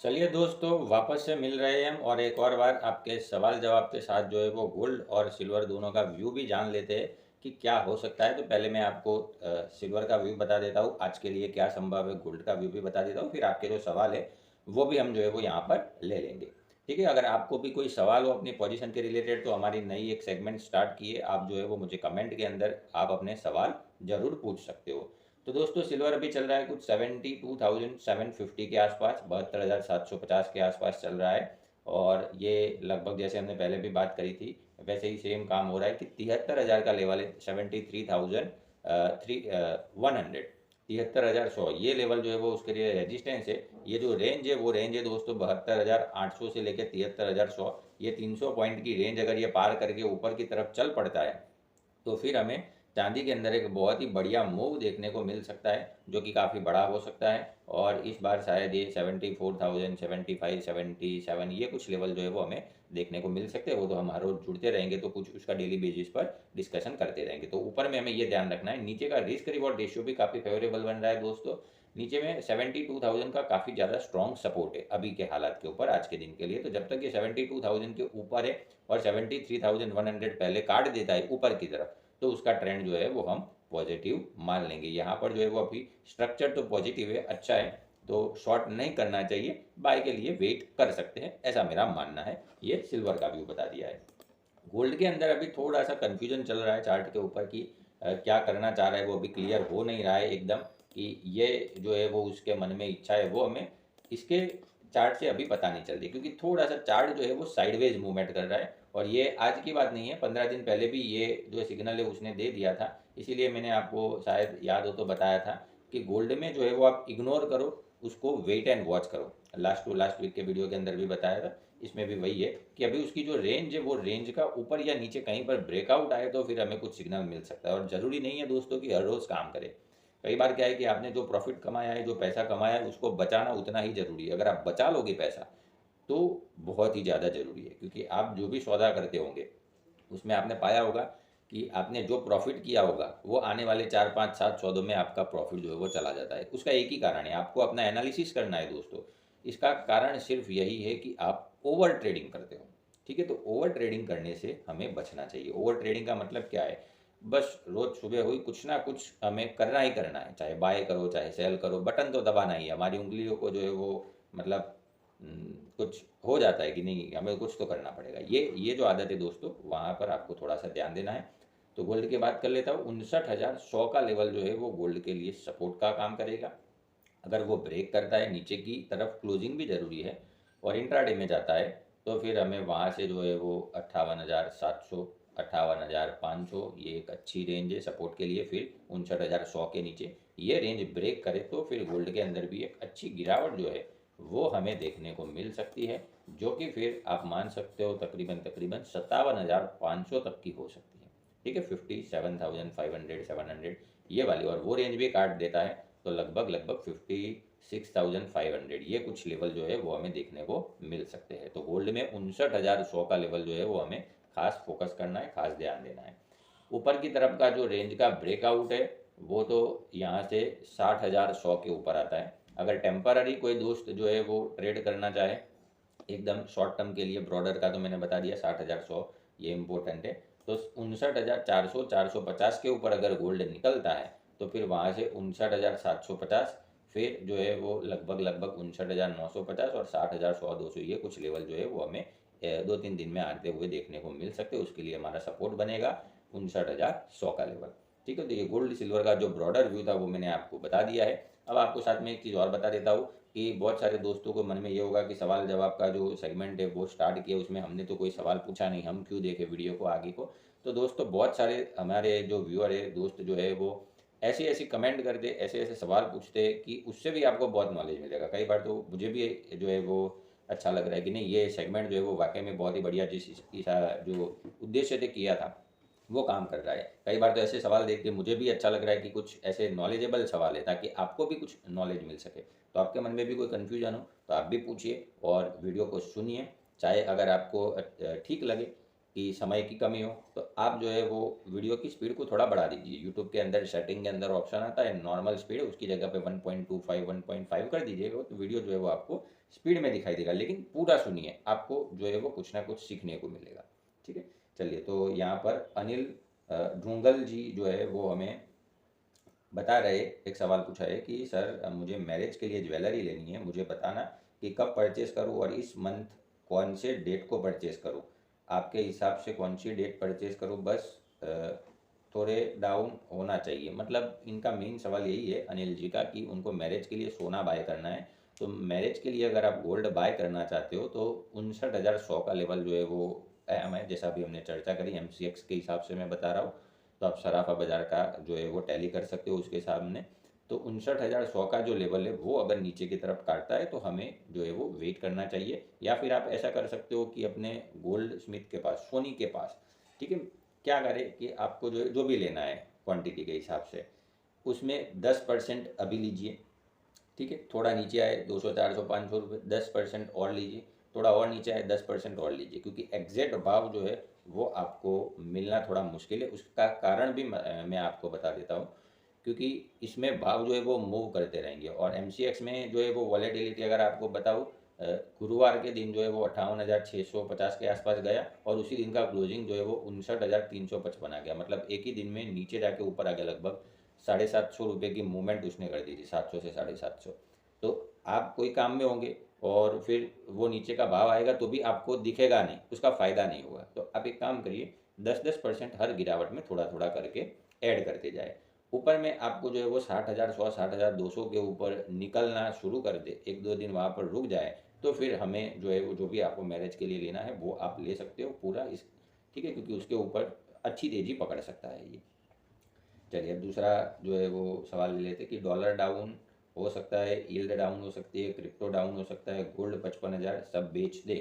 चलिए दोस्तों, वापस से मिल रहे हैं हम और एक और बार आपके सवाल जवाब के साथ जो है वो गोल्ड और सिल्वर दोनों का व्यू भी जान लेते हैं कि क्या हो सकता है। तो पहले मैं आपको सिल्वर का व्यू बता देता हूँ आज के लिए क्या संभव है, गोल्ड का व्यू भी बता देता हूँ, फिर आपके जो सवाल है वो भी हम जो है वो यहाँ पर ले लेंगे। ठीक है, अगर आपको भी कोई सवाल हो अपनी पोजीशन के रिलेटेड तो हमारी नई एक सेगमेंट स्टार्ट की है, आप जो है वो मुझे कमेंट के अंदर आप अपने सवाल ज़रूर पूछ सकते हो। तो दोस्तों सिल्वर अभी चल रहा है कुछ 72,750 के आसपास, 72,750 के आसपास चल रहा है। और ये लगभग जैसे हमने पहले भी बात करी थी वैसे ही सेम काम हो रहा है कि 73,000 का लेवल है, 73,100, 73,100 ये लेवल जो है वो उसके लिए रेजिस्टेंस है। ये जो रेंज है वो रेंज है दोस्तों 72,800 से लेकर 73,100, ये 300 पॉइंट की रेंज अगर ये पार करके ऊपर की तरफ चल पड़ता है तो फिर हमें चांदी के अंदर एक बहुत ही बढ़िया मूव देखने को मिल सकता है जो कि काफ़ी बड़ा हो सकता है। और इस बार शायद ये 74,000, 75, 77 ये कुछ लेवल जो है वो हमें देखने को मिल सकते हैं। वो तो हम हर रोज़ जुड़ते रहेंगे तो कुछ उसका डेली बेसिस पर डिस्कशन करते रहेंगे। तो ऊपर में हमें ये ध्यान रखना है, नीचे का रिस्क रिवॉर्ड रेशियो भी काफ़ी फेवरेबल बन रहा है दोस्तों। नीचे में 72,000 का काफ़ी ज़्यादा स्ट्रॉन्ग सपोर्ट है अभी के हालात के ऊपर आज के दिन के लिए। तो जब तक ये 72,000 के ऊपर है और 73,100 पहले काट देता है ऊपर की तरफ तो उसका ट्रेंड जो है वो हम पॉजिटिव मान लेंगे। यहाँ पर जो है वो अभी स्ट्रक्चर तो पॉजिटिव है, अच्छा है, तो शॉर्ट नहीं करना चाहिए, बाय के लिए वेट कर सकते हैं, ऐसा मेरा मानना है। ये सिल्वर का व्यू बता दिया है। गोल्ड के अंदर अभी थोड़ा सा कन्फ्यूजन चल रहा है चार्ट के ऊपर कि क्या करना चाह रहा है वो अभी क्लियर हो नहीं रहा है एकदम, कि ये जो है वो उसके मन में इच्छा है वो हमें इसके चार्ट से अभी पता नहीं चल रही, क्योंकि थोड़ा सा चार्ट जो है वो साइडवेज मूवमेंट कर रहा है। और ये आज की बात नहीं है, 15 दिन पहले भी ये जो सिग्नल है उसने दे दिया था। इसीलिए मैंने आपको शायद याद हो तो बताया था कि गोल्ड में जो है वो आप इग्नोर करो, उसको वेट एंड वॉच करो। लास्ट टू लास्ट वीक के वीडियो के अंदर भी बताया था, इसमें भी वही है कि अभी उसकी जो रेंज है वो रेंज का ऊपर या नीचे कहीं पर ब्रेकआउट आए तो फिर हमें कुछ सिग्नल मिल सकता है। और ज़रूरी नहीं है दोस्तों कि हर रोज़ काम करे। कई बार क्या है कि आपने जो प्रॉफिट कमाया है, जो पैसा कमाया है, उसको बचाना उतना ही ज़रूरी है। अगर आप बचा लोगे पैसा तो बहुत ही ज़्यादा ज़रूरी है, क्योंकि आप जो भी सौदा करते होंगे उसमें आपने पाया होगा कि आपने जो प्रॉफिट किया होगा वो आने वाले 4 5 7 सौदों में आपका प्रॉफिट जो है वो चला जाता है। उसका एक ही कारण है, आपको अपना एनालिसिस करना है दोस्तों। इसका कारण सिर्फ यही है कि आप ओवर ट्रेडिंग करते हो। ठीक है, तो ओवर ट्रेडिंग करने से हमें बचना चाहिए। ओवर ट्रेडिंग का मतलब क्या है, बस रोज़ सुबह हुई कुछ ना कुछ हमें करना ही करना है, चाहे बाय करो चाहे सेल करो, बटन तो दबाना ही है। हमारी उंगलियों को जो है वो मतलब कुछ हो जाता है कि नहीं हमें कुछ तो करना पड़ेगा। ये जो आदत है दोस्तों वहाँ पर आपको थोड़ा सा ध्यान देना है। तो गोल्ड की बात कर लेता हूँ, 59,100 का लेवल जो है वो गोल्ड के लिए सपोर्ट का काम करेगा। अगर वो ब्रेक करता है नीचे की तरफ, क्लोजिंग भी ज़रूरी है, और इंट्राडे में जाता है तो फिर हमें वहाँ से जो है वो 58,700, 58,500 ये एक अच्छी रेंज है सपोर्ट के लिए। फिर 59,100 के नीचे ये रेंज ब्रेक करे तो फिर गोल्ड के अंदर भी एक अच्छी गिरावट जो है वो हमें देखने को मिल सकती है, जो कि फिर आप मान सकते हो तकरीबन तकरीबन 57,500 तक की हो सकती है। ठीक है, 57,500, 700 ये वाली, और वो रेंज भी काट देता है तो लगभग लगभग 56,500 ये कुछ लेवल जो है वो हमें देखने को मिल सकते हैं। तो गोल्ड में 59,100 का लेवल जो है वो हमें खास फोकस करना है, खास ध्यान देना है। ऊपर की तरफ का जो रेंज का ब्रेकआउट है वो तो यहाँ से 60,100 के ऊपर आता है। अगर टेम्पररी कोई दोस्त जो है वो ट्रेड करना चाहे एकदम शॉर्ट टर्म के लिए, ब्रॉडर का तो मैंने बता दिया 60,100 ये इम्पोर्टेंट है। तो 59,400, 450 के ऊपर अगर गोल्ड निकलता है तो फिर वहाँ से 59,750, फिर जो है वो लगभग लगभग 59,950 और 60,100, 200 ये कुछ लेवल जो है वो हमें 2 3 दिन में आते हुए देखने को मिल सकते हैं। उसके लिए हमारा सपोर्ट बनेगा 59,100 का लेवल। ठीक है, तो ये गोल्ड सिल्वर का जो ब्रॉडर व्यू था वो मैंने आपको बता दिया है। अब आपको साथ में एक चीज़ और बता देता हूँ कि बहुत सारे दोस्तों को मन में ये होगा कि सवाल जवाब का जो सेगमेंट है वो स्टार्ट किया, उसमें हमने तो कोई सवाल पूछा नहीं, हम क्यों देखें वीडियो को आगे को। तो दोस्तों बहुत सारे हमारे जो व्यूअर है, दोस्त जो है वो ऐसी ऐसी कमेंट करते, ऐसे ऐसे सवाल पूछते हैं कि उससे भी आपको बहुत नॉलेज मिलेगा। कई बार तो मुझे भी जो है वो अच्छा लग रहा है कि नहीं ये सेगमेंट जो है वो वाकई में बहुत ही बढ़िया, जिस जो उद्देश्य से किया था वो काम कर रहा है। कई बार तो ऐसे सवाल देख के मुझे भी अच्छा लग रहा है कि कुछ ऐसे नॉलेजेबल सवाल है ताकि आपको भी कुछ नॉलेज मिल सके। तो आपके मन में भी कोई कन्फ्यूजन हो तो आप भी पूछिए और वीडियो को सुनिए। चाहे अगर आपको ठीक लगे कि समय की कमी हो तो आप जो है वो वीडियो की स्पीड को थोड़ा बढ़ा दीजिए। यूट्यूब के अंदर सेटिंग के अंदर ऑप्शन आता है नॉर्मल स्पीड, उसकी जगह पे 1.25, 1.5 कर दीजिए, तो वीडियो जो है वो आपको स्पीड में दिखाई देगा, लेकिन पूरा सुनिए, आपको जो है वो कुछ ना कुछ सीखने को मिलेगा। ठीक है, चलिए, तो यहाँ पर अनिल ढूंगल जी जो है वो हमें बता रहे, एक सवाल पूछा है कि सर मुझे मैरिज के लिए ज्वेलरी लेनी है, मुझे बताना कि कब परचेस करूँ और इस मंथ कौन से डेट को परचेस करूँ, आपके हिसाब से कौन सी डेट परचेस करूँ, बस थोड़े डाउन होना चाहिए। मतलब इनका मेन सवाल यही है अनिल जी का कि उनको मैरिज के लिए सोना बाय करना है। तो मैरिज के लिए अगर आप गोल्ड बाय करना चाहते हो तो 59,100 का लेवल जो है वो अहम है, जैसा अभी हमने चर्चा करी MCX के हिसाब से मैं बता रहा हूँ। तो आप सराफा बाज़ार का जो है वो टैली कर सकते हो उसके सामने। तो 59,100 का जो लेवल है वो अगर नीचे की तरफ काटता है तो हमें जो है वो वेट करना चाहिए, या फिर आप ऐसा कर सकते हो कि अपने गोल्ड स्मिथ के पास, सोनी के पास, ठीक है, क्या करें कि आपको जो भी लेना है क्वांटिटी के हिसाब से उसमें 10% अभी लीजिए। ठीक है, थोड़ा नीचे आए 200 400 500 रुपये, 10% और लीजिए, थोड़ा और नीचे आए 10% और लीजिए, क्योंकि एग्जैक्ट भाव जो है वो आपको मिलना थोड़ा मुश्किल है। उसका कारण भी मैं आपको बता देता हूँ, क्योंकि इसमें भाव जो है वो मूव करते रहेंगे। और MCX में जो है वो वॉलेटिलिटी अगर आपको बताऊँ, गुरुवार के दिन जो है वो 58,650 के आसपास गया और उसी दिन का क्लोजिंग जो है वो 59,355 आ गया। मतलब एक ही दिन में नीचे जाके ऊपर आ गया, लगभग 750 रुपये की मूवमेंट उसने कर दी थी, 700 से 750। तो आप कोई काम में होंगे और फिर वो नीचे का भाव आएगा तो भी आपको दिखेगा नहीं, उसका फ़ायदा नहीं होगा। तो आप एक काम करिए, 10-10% हर गिरावट में थोड़ा थोड़ा करके ऐड करते जाए। ऊपर में आपको जो है वो 60,100 60,200 के ऊपर निकलना शुरू कर दे, एक दो दिन वहाँ पर रुक जाए, तो फिर हमें जो है वो जो भी आपको मैरिज के लिए लेना है वो आप ले सकते हो पूरा इस। ठीक है, क्योंकि उसके ऊपर अच्छी तेज़ी पकड़ सकता है ये। चलिए, अब दूसरा जो है वो सवाल ले लेते कि डॉलर डाउन हो सकता है, यील्ड डाउन हो सकती है, क्रिप्टो डाउन हो सकता है, गोल्ड 55,000 सब बेच दे।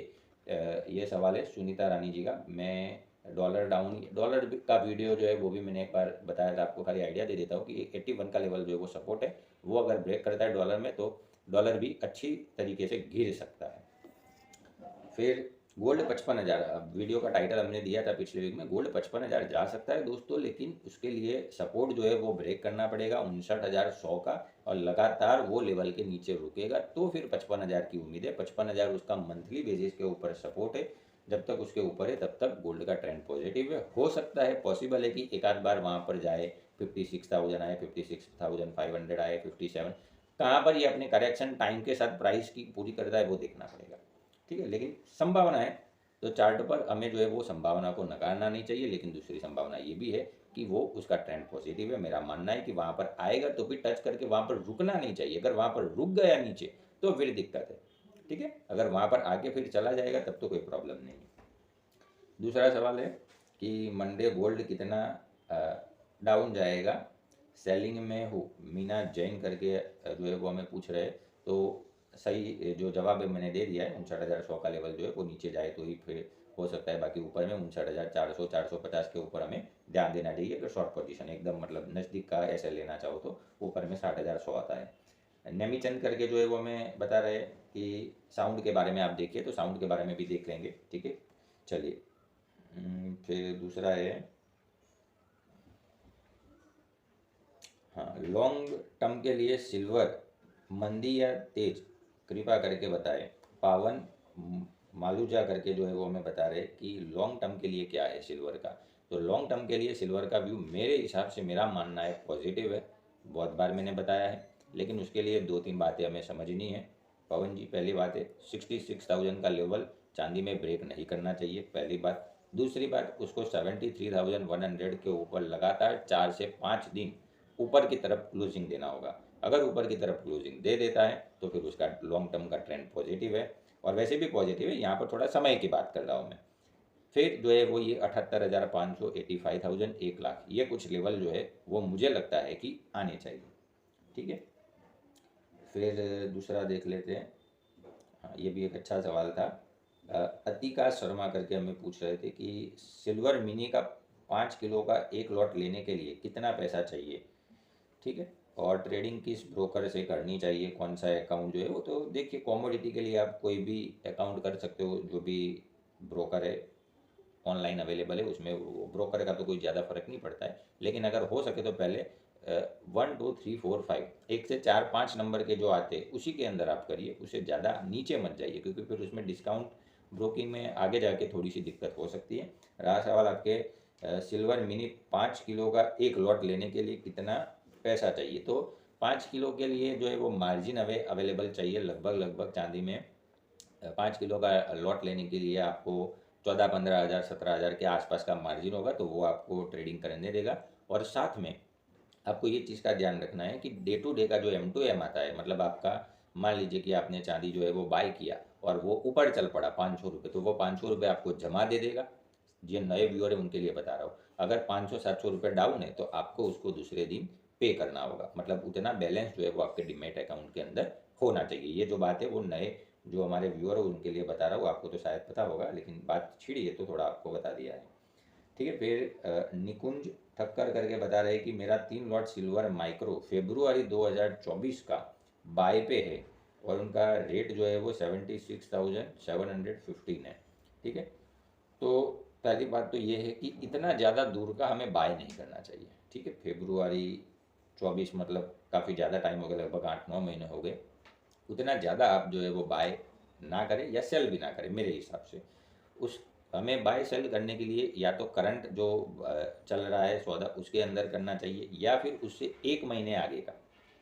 ये सवाल है सुनीता रानी जी का। मैं डॉलर डाउन, डॉलर का वीडियो जो है वो भी मैंने एक बार बताया था आपको, खाली आइडिया दे देता हूँ कि 81 का लेवल जो है वो सपोर्ट है, वो अगर ब्रेक करता है डॉलर में तो डॉलर भी अच्छी तरीके से गिर सकता है। फिर गोल्ड 55,000, अब वीडियो का टाइटल हमने दिया था पिछले वीक में, गोल्ड 55,000 जा सकता है दोस्तों, लेकिन उसके लिए सपोर्ट जो है वो ब्रेक करना पड़ेगा 59,100 का, और लगातार वो लेवल के नीचे रुकेगा तो फिर 55,000 की उम्मीद है। 55,000 उसका मंथली बेसिस के ऊपर सपोर्ट है, जब तक उसके ऊपर है तब तक गोल्ड का ट्रेंड पॉजिटिव है। हो सकता है, पॉसिबल है कि एक आध बार वहाँ पर जाए, 56,000 आए, 56,500 आए, 57, कहाँ पर ये अपने करेक्शन टाइम के साथ प्राइस की पूरी करता है वो देखना पड़ेगा। ठीक है, लेकिन संभावना है, तो चार्ट पर हमें जो है वो संभावना को नकारना नहीं चाहिए। लेकिन दूसरी संभावना ये भी है कि वो उसका ट्रेंड पॉजिटिव है। मेरा मानना है कि वहाँ पर आएगा तो भी टच करके वहाँ पर रुकना नहीं चाहिए, अगर वहाँ पर रुक गया नीचे तो फिर दिक्कत है। ठीक है, अगर वहाँ पर आगे फिर चला जाएगा तब तो कोई प्रॉब्लम नहीं है। दूसरा सवाल है कि मंडे गोल्ड कितना डाउन जाएगा, सेलिंग में हो, मीना जैन करके जो है वो हमें पूछ रहे हैं। तो सही जो जवाब है मैंने दे दिया है, 59,100 का लेवल जो है वो नीचे जाए तो ही फिर हो सकता है, बाकी ऊपर में 59,400 450 के ऊपर हमें ध्यान देना चाहिए। अगर शॉर्ट पोजीशन एकदम मतलब नज़दीक का ऐसे लेना चाहो तो ऊपर में 60,100 आता है। नेमीचंद करके जो है वो हमें बता रहे हैं कि साउंड के बारे में आप देखिए, तो साउंड के बारे में भी देख लेंगे। ठीक है, चलिए। फिर दूसरा है, हाँ, लॉन्ग टर्म के लिए सिल्वर मंदी या तेज, कृपया करके बताएं। पावन मालूजा करके जो है वो हमें बता रहे हैं कि लॉन्ग टर्म के लिए क्या है सिल्वर का। तो लॉन्ग टर्म के लिए सिल्वर का व्यू मेरे हिसाब से, मेरा मानना है, पॉजिटिव है। बहुत बार मैंने बताया है, लेकिन उसके लिए दो तीन बातें हमें समझनी है। पवन जी, पहली बात है 66,000 का लेवल चांदी में ब्रेक नहीं करना चाहिए, पहली बात। दूसरी बात, उसको 73,100 के ऊपर लगातार 4 से 5 दिन ऊपर की तरफ क्लोजिंग देना होगा। अगर ऊपर की तरफ क्लोजिंग दे देता है तो फिर उसका लॉन्ग टर्म का ट्रेंड पॉजिटिव है, और वैसे भी पॉजिटिव है, यहाँ पर थोड़ा समय की बात कर रहा हूँ मैं। फिर जो है वो ये 78,500, 85,000, 1 लाख, ये कुछ लेवल जो है वो मुझे लगता है कि आने चाहिए। ठीक है, फिर दूसरा देख लेते हैं। हाँ, ये भी एक अच्छा सवाल था। अतिका शर्मा करके हमें पूछ रहे थे कि सिल्वर मिनी का 5 किलो का एक लॉट लेने के लिए कितना पैसा चाहिए। ठीक है, और ट्रेडिंग किस ब्रोकर से करनी चाहिए, कौन सा अकाउंट जो है वो, तो देखिए कॉमोडिटी के लिए आप कोई भी अकाउंट कर सकते हो, जो भी ब्रोकर है ऑनलाइन अवेलेबल है उसमें, वो ब्रोकर का तो कोई ज़्यादा फर्क नहीं पड़ता है। लेकिन अगर हो सके तो पहले 1 2 3 4 5, 1 से 4 5 नंबर के जो आते हैं उसी के अंदर आप करिए, उससे ज़्यादा नीचे मत जाइए, क्योंकि फिर उसमें डिस्काउंट ब्रोकिंग में आगे जाके थोड़ी सी दिक्कत हो सकती है। रहा सवाल आपके सिल्वर मिनी 5 किलो का एक लॉट लेने के लिए कितना पैसा चाहिए, तो 5 किलो के लिए जो है वो मार्जिन अवेलेबल चाहिए। लगभग लगभग चांदी में 5 किलो का लॉट लेने के लिए आपको 14-15 हज़ार 17 हज़ार के आसपास का मार्जिन होगा, तो वो आपको ट्रेडिंग करने देगा। और साथ में आपको ये चीज़ का ध्यान रखना है कि डे टू डे का जो M2M आता है, मतलब आपका मान लीजिए कि आपने चांदी जो है वो बाय किया और वो ऊपर चल पड़ा 500 रुपये, तो वो 500 रुपये आपको जमा दे देगा। जो नए व्यूअर है उनके लिए बता रहा हूँ, अगर 500-700 रुपये डाउन है तो आपको उसको दूसरे दिन पे करना होगा, मतलब उतना बैलेंस जो है वो आपके डीमेट अकाउंट के अंदर होना चाहिए। ये जो बात है वो नए जो हमारे व्यूअर है उनके लिए बता रहा हूँ, आपको तो शायद पता होगा, लेकिन बात छिड़ी है तो थोड़ा आपको बता दिया है। ठीक है, फिर निकुंज ठक्कर करके बता रहे हैं कि मेरा 3 लॉट सिल्वर माइक्रो फरवरी 2024 का बाय पे है और उनका रेट जो है वो 76,715 है। ठीक है, तो पहली बात तो ये है कि इतना ज़्यादा दूर का हमें बाय नहीं करना चाहिए। ठीक है, फरवरी 24 मतलब काफ़ी ज़्यादा टाइम हो गया, लगभग 8-9 महीने हो गए। उतना ज़्यादा आप जो है वो बाय ना करें या सेल भी ना करें मेरे हिसाब से। उस हमें बाय सेल करने के लिए या तो करंट जो चल रहा है सौदा उसके अंदर करना चाहिए, या फिर उससे 1 महीने आगे का।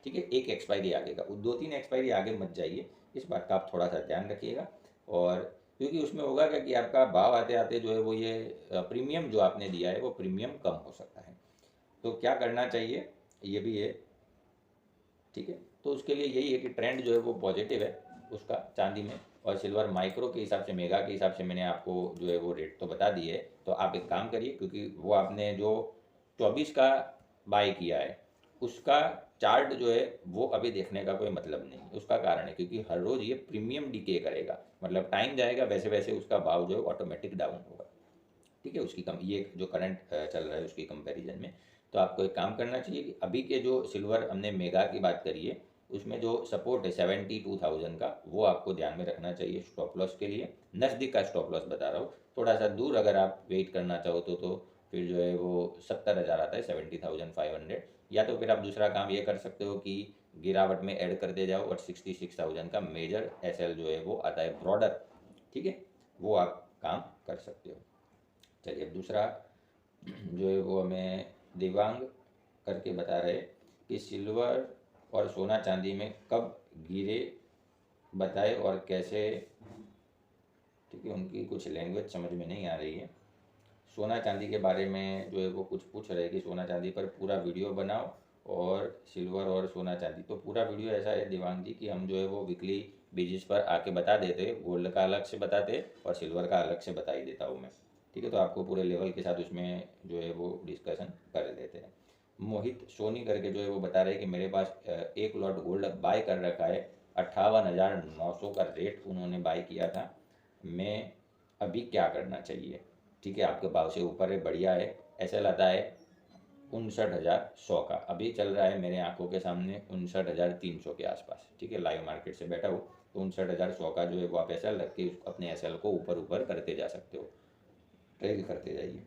ठीक है, एक एक्सपायरी आगे का, 2-3 एक्सपायरी आगे मत जाइए, इस बात का आप थोड़ा सा ध्यान रखिएगा। और क्योंकि उसमें होगा क्या कि आपका भाव आते आते जो है वो ये प्रीमियम जो आपने दिया है वो प्रीमियम कम हो सकता है। तो क्या करना चाहिए ये भी है। ठीक है, तो उसके लिए यही है कि ट्रेंड जो है वो पॉजिटिव है उसका चांदी में। और सिल्वर माइक्रो के हिसाब से, मेगा के हिसाब से मैंने आपको जो है वो रेट तो बता दिए है। तो आप एक काम करिए, क्योंकि वो आपने जो 24 का बाय किया है उसका चार्ट जो है वो अभी देखने का कोई मतलब नहीं है। उसका कारण है क्योंकि हर रोज़ ये प्रीमियम डीके करेगा, मतलब टाइम जाएगा वैसे वैसे उसका भाव जो है ऑटोमेटिक डाउन होगा। ठीक है, उसकी कम ये जो करंट चल रहा है उसकी कंपैरिजन में। तो आपको एक काम करना चाहिए कि अभी के जो सिल्वर हमने मेगा की बात करी है उसमें जो सपोर्ट है 72,000 का, वो आपको ध्यान में रखना चाहिए स्टॉप लॉस के लिए। नज़दीक का स्टॉप लॉस बता रहा हूँ, थोड़ा सा दूर अगर आप वेट करना चाहो तो फिर जो है वो 70,000 आता है, 70,500। या तो फिर आप दूसरा काम ये कर सकते हो कि गिरावट में ऐड करते जाओ और 66,000 का मेजर SL जो है वो आता है ब्रॉडर। ठीक है, वो आप काम कर सकते हो। चलिए, अब दूसरा जो है वो हमें दिव्यांग करके बता रहे कि सिल्वर और सोना चांदी में कब गिरे बताए और कैसे। ठीक है, उनकी कुछ लैंग्वेज समझ में नहीं आ रही है। सोना चांदी के बारे में जो है वो कुछ पूछ रहे हैं कि सोना चांदी पर पूरा वीडियो बनाओ, और सिल्वर और सोना चांदी तो पूरा वीडियो ऐसा है दिवांग जी कि हम जो है वो वीकली बेसिस पर आके बता देते हैं, गोल्ड का अलग से बताते और सिल्वर का अलग से बता ही देता हूँ मैं। ठीक है, तो आपको पूरे लेवल के साथ उसमें जो है वो डिस्कशन कर लेते हैं। मोहित सोनी करके जो है वो बता रहे हैं कि मेरे पास 1 लॉट गोल्ड बाय कर रखा है, 58,900 का रेट उन्होंने बाय किया था, मैं अभी क्या करना चाहिए। ठीक है, आपके भाव से ऊपर है, बढ़िया है। ऐसा लाता है 59,100 का, अभी चल रहा है मेरे आंखों के सामने 59,300 के आसपास। ठीक है, लाइव मार्केट से बैठा हूँ, तो 59,100 का जो है वो आप SL रख के अपने SL को ऊपर ऊपर करते जा सकते हो, ट्रेल करते जाइए।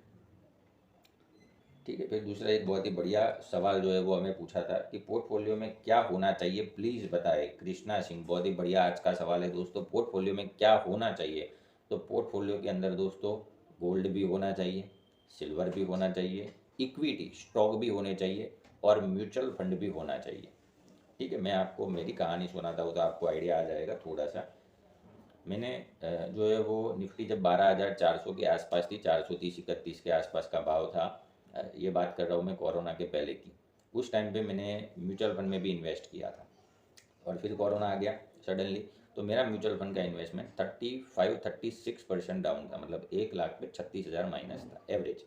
ठीक है, फिर दूसरा एक बहुत ही बढ़िया सवाल जो है वो हमें पूछा था कि पोर्टफोलियो में क्या होना चाहिए, प्लीज़ बताएं। कृष्णा सिंह, बहुत ही बढ़िया आज का सवाल है दोस्तों, पोर्टफोलियो में क्या होना चाहिए। तो पोर्टफोलियो के अंदर दोस्तों गोल्ड भी होना चाहिए, सिल्वर भी होना चाहिए, इक्विटी स्टॉक भी होने चाहिए और म्यूचुअल फंड भी होना चाहिए। ठीक है, मैं आपको मेरी कहानी सुनाता हूँ तो आपको आइडिया आ जाएगा थोड़ा सा। मैंने जो है वो निफ्टी जब 12,400 के आसपास थी, 430-31 के आसपास का भाव था, ये बात कर रहा हूँ मैं कोरोना के पहले की। उस टाइम पे मैंने म्यूचुअल फंड में भी इन्वेस्ट किया था और फिर कोरोना आ गया सडनली, तो मेरा म्यूचुअल फंड का इन्वेस्टमेंट 35-36% डाउन था, मतलब 1 लाख पे 36,000 माइनस था एवरेज।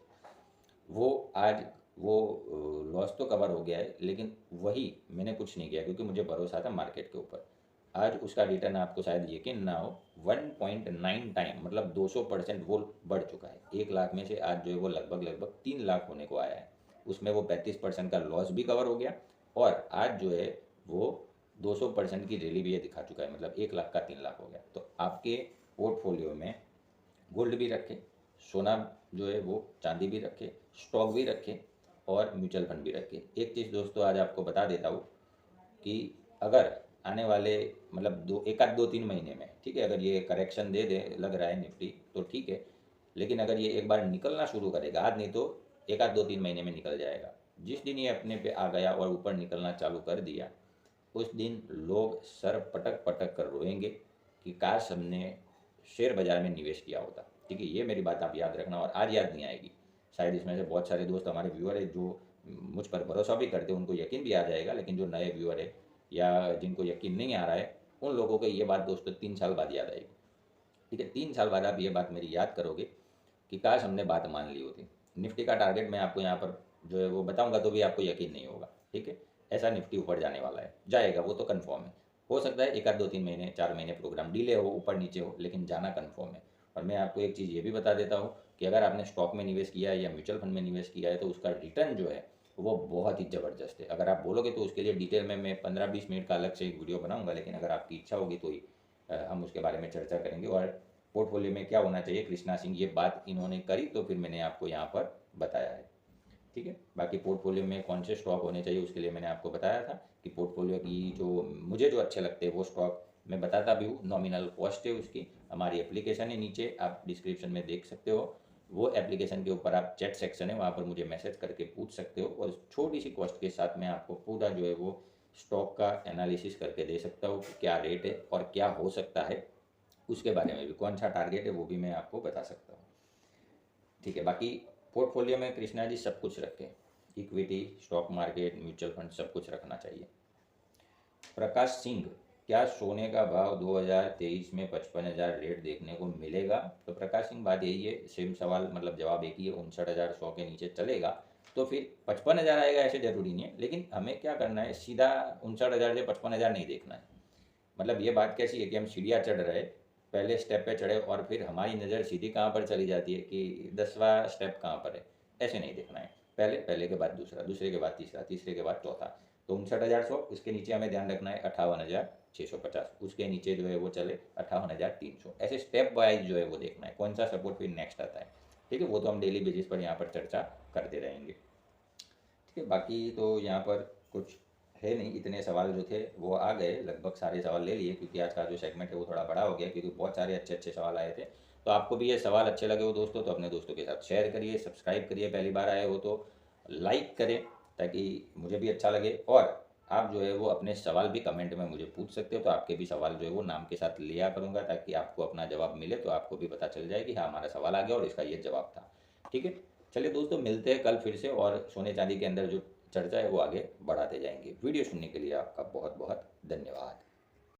वो आज वो लॉस तो कवर हो गया है, लेकिन वही मैंने कुछ नहीं किया क्योंकि मुझे भरोसा था मार्केट के ऊपर। आज उसका रिटर्न आपको शायद यकीन ना हो, 1.9 टाइम, मतलब 200% वो बढ़ चुका है। 1 लाख में से आज जो है वो लगभग लगभग 3 लाख होने को आया है। उसमें वो 35% का लॉस भी कवर हो गया और आज जो है वो 200% की रैली भी ये दिखा चुका है, मतलब 1 लाख का 3 लाख हो गया। तो आपके पोर्टफोलियो में गोल्ड भी रखें, सोना जो है वो चांदी भी रखें, स्टॉक भी रखें, और म्यूचुअल फंड भी रखें। एक चीज़ दोस्तों आज आपको बता देता हूँ कि अगर आने वाले मतलब एक आध 2-3 महीने में, ठीक है, अगर ये करेक्शन दे दे लग रहा है निफ्टी तो ठीक है, लेकिन अगर ये एक बार निकलना शुरू करेगा, आज नहीं तो एक आध 2-3 महीने में निकल जाएगा। जिस दिन ये अपने पे आ गया और ऊपर निकलना चालू कर दिया, उस दिन लोग सर पटक पटक कर रोएंगे कि काश हमने शेयर बाज़ार में निवेश किया होता। ठीक है, ये मेरी बात आप याद रखना और आज याद नहीं आएगी। शायद इसमें से बहुत सारे दोस्त हमारे व्यूअर है जो मुझ पर भरोसा भी करते हैं, उनको यकीन भी आ जाएगा, लेकिन जो नए व्यूअर है या जिनको यकीन नहीं आ रहा है, उन लोगों को ये बात दोस्तों 3 साल बाद याद आएगी। ठीक है, 3 साल बाद आप ये बात मेरी याद करोगे कि काश हमने बात मान ली होती। निफ्टी का टारगेट मैं आपको यहाँ पर जो है वो बताऊँगा तो भी आपको यकीन नहीं होगा। ठीक है, ऐसा निफ्टी ऊपर जाने वाला है, जाएगा, वो तो कन्फर्म है। हो सकता है एक आध 2-3 महीने 4 महीने प्रोग्राम डिले हो, ऊपर नीचे हो, लेकिन जाना कन्फर्म है। और मैं आपको एक चीज़ ये भी बता देता हूँ कि अगर आपने स्टॉक में निवेश किया है या म्यूचुअल फंड में निवेश किया है तो उसका रिटर्न जो है वो बहुत ही ज़बरदस्त है। अगर आप बोलोगे तो उसके लिए डिटेल में मैं 15-20 मिनट का अलग से एक वीडियो बनाऊंगा, लेकिन अगर आपकी इच्छा होगी तो ही हम उसके बारे में चर्चा करेंगे। और पोर्टफोलियो में क्या होना चाहिए, कृष्णा सिंह ये बात इन्होंने करी तो फिर मैंने आपको यहाँ पर बताया है। ठीक है, बाकी पोर्टफोलियो में कौन से स्टॉक होने चाहिए उसके लिए मैंने आपको बताया था कि पोर्टफोलियो की जो मुझे जो अच्छे लगते हैं वो स्टॉक मैं बताता भी हूँ। नॉमिनल कॉस्ट है उसकी, हमारी एप्लीकेशन है, नीचे आप डिस्क्रिप्शन में देख सकते हो। वो एप्लीकेशन के ऊपर आप चैट सेक्शन है, वहाँ पर मुझे मैसेज करके पूछ सकते हो और छोटी सी कॉस्ट के साथ मैं आपको पूरा जो है वो स्टॉक का एनालिसिस करके दे सकता हूँ कि क्या रेट है और क्या हो सकता है, उसके बारे में भी कौन सा टारगेट है वो भी मैं आपको बता सकता हूँ। ठीक है, बाकी पोर्टफोलियो में कृष्णा जी सब कुछ रखें, equity, stock market, mutual fund सब कुछ रखना चाहिए। प्रकाश सिंह, क्या सोने का भाव 2023 में 55,000 रेट देखने को मिलेगा? तो प्रकाश सिंह बात यही है, सेम सवाल मतलब जवाब एक ही है, 59,100 के नीचे चलेगा तो फिर 55,000 आएगा ऐसे ज़रूरी नहीं है, लेकिन हमें क्या करना है, सीधा 59,000 से 55,000 नहीं देखना है। मतलब ये बात कैसी है कि हम सीढ़ियाँ चढ़ रहे, पहले स्टेप पे चढ़े और फिर हमारी नज़र सीधी कहाँ पर चली जाती है कि 10वां स्टेप कहाँ पर है, ऐसे नहीं देखना है। पहले के बाद दूसरा, दूसरे के बाद तीसरा, तीसरे के बाद चौथा। तो 59,100, उसके नीचे हमें ध्यान रखना है 58,650, उसके नीचे जो है वो चले 58,300, ऐसे स्टेप वाइज जो है वो देखना है कौन सा सपोर्ट फिर नेक्स्ट आता है। ठीक है, वो तो हम डेली बेसिस पर यहाँ पर चर्चा करते रहेंगे। ठीक है, बाकी तो यहाँ पर कुछ है नहीं, इतने सवाल जो थे वो आ गए, लगभग सारे सवाल ले लिए, क्योंकि आज का जो सेगमेंट है वो थोड़ा बड़ा हो गया क्योंकि बहुत सारे अच्छे अच्छे सवाल आए थे। तो आपको भी ये सवाल अच्छे लगे हो दोस्तों तो अपने दोस्तों के साथ शेयर करिए, सब्सक्राइब करिए, पहली बार आए हो तो लाइक करें ताकि मुझे भी अच्छा लगे। और आप जो है वो अपने सवाल भी कमेंट में मुझे पूछ सकते हो, तो आपके भी सवाल जो है वो नाम के साथ लिया करूँगा ताकि आपको अपना जवाब मिले, तो आपको भी पता चल जाए कि हाँ हमारा सवाल आ गया और इसका ये जवाब था। ठीक है, चलिए दोस्तों, मिलते हैं कल फिर से और सोने चांदी के अंदर जो चर्चा है वो आगे बढ़ाते जाएंगे। वीडियो सुनने के लिए आपका बहुत बहुत धन्यवाद।